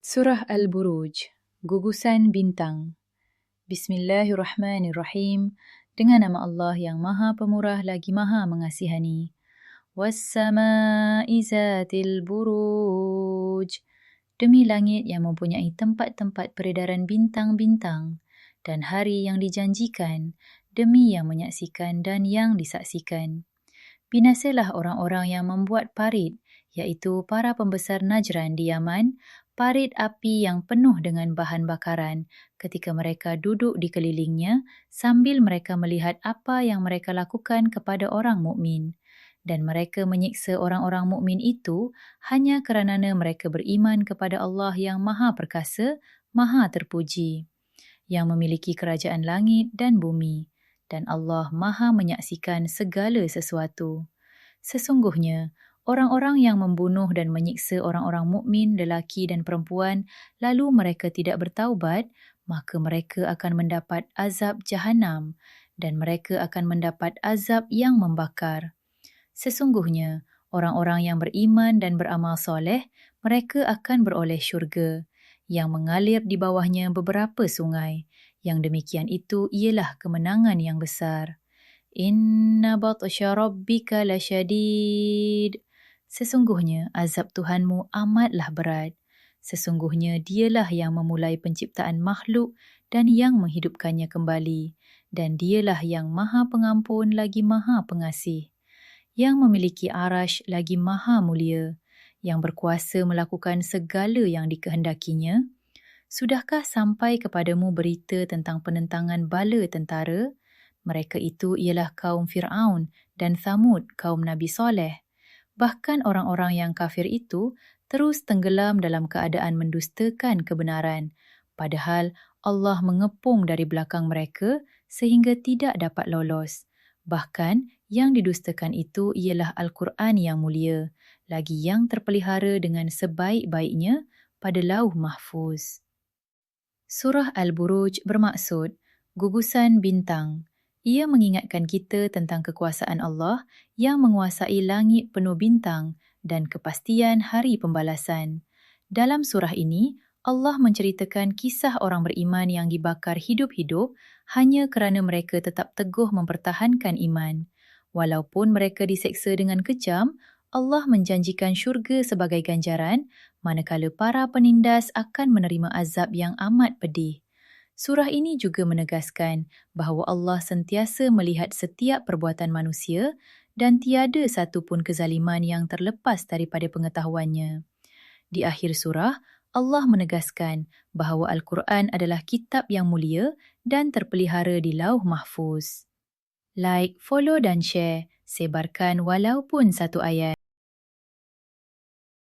Surah Al-Buruj, Gugusan Bintang. Bismillahirrahmanirrahim. Dengan nama Allah yang Maha Pemurah lagi Maha Mengasihani. Wassama'i zatil buruj. Demi langit yang mempunyai tempat-tempat peredaran bintang-bintang. Dan hari yang dijanjikan, demi yang menyaksikan dan yang disaksikan. Binasalah orang-orang yang membuat parit, iaitu para pembesar Najran di Yaman, parit api yang penuh dengan bahan bakaran ketika mereka duduk di kelilingnya sambil mereka melihat apa yang mereka lakukan kepada orang mukmin. Dan mereka menyiksa orang-orang mukmin itu hanya kerana mereka beriman kepada Allah yang Maha Perkasa, Maha Terpuji, yang memiliki kerajaan langit dan bumi. Dan Allah Maha menyaksikan segala sesuatu. Sesungguhnya, orang-orang yang membunuh dan menyiksa orang-orang mukmin, lelaki dan perempuan, lalu mereka tidak bertaubat, maka mereka akan mendapat azab Jahannam dan mereka akan mendapat azab yang membakar. Sesungguhnya, orang-orang yang beriman dan beramal soleh, mereka akan beroleh syurga, yang mengalir di bawahnya beberapa sungai. Yang demikian itu ialah kemenangan yang besar. Inna batsya rabbika lasyadid. Sesungguhnya azab Tuhanmu amatlah berat. Sesungguhnya dialah yang memulai penciptaan makhluk dan yang menghidupkannya kembali. Dan dialah yang Maha Pengampun lagi Maha Pengasih. Yang memiliki arash lagi Maha Mulia. Yang berkuasa melakukan segala yang dikehendakinya. Sudahkah sampai kepadamu berita tentang penentangan bala tentara? Mereka itu ialah kaum Fir'aun dan Thamud, kaum Nabi Saleh. Bahkan orang-orang yang kafir itu terus tenggelam dalam keadaan mendustakan kebenaran. Padahal Allah mengepung dari belakang mereka sehingga tidak dapat lolos. Bahkan yang didustakan itu ialah Al-Quran yang mulia, lagi yang terpelihara dengan sebaik-baiknya pada lauh mahfuz. Surah Al-Buruj bermaksud gugusan bintang. Ia mengingatkan kita tentang kekuasaan Allah yang menguasai langit penuh bintang dan kepastian hari pembalasan. Dalam surah ini, Allah menceritakan kisah orang beriman yang dibakar hidup-hidup hanya kerana mereka tetap teguh mempertahankan iman. Walaupun mereka diseksa dengan kejam, Allah menjanjikan syurga sebagai ganjaran, manakala para penindas akan menerima azab yang amat pedih. Surah ini juga menegaskan bahawa Allah sentiasa melihat setiap perbuatan manusia dan tiada satu pun kezaliman yang terlepas daripada pengetahuannya. Di akhir surah, Allah menegaskan bahawa Al-Quran adalah kitab yang mulia dan terpelihara di lauh mahfuz. Like, follow dan share, sebarkan walaupun satu ayat.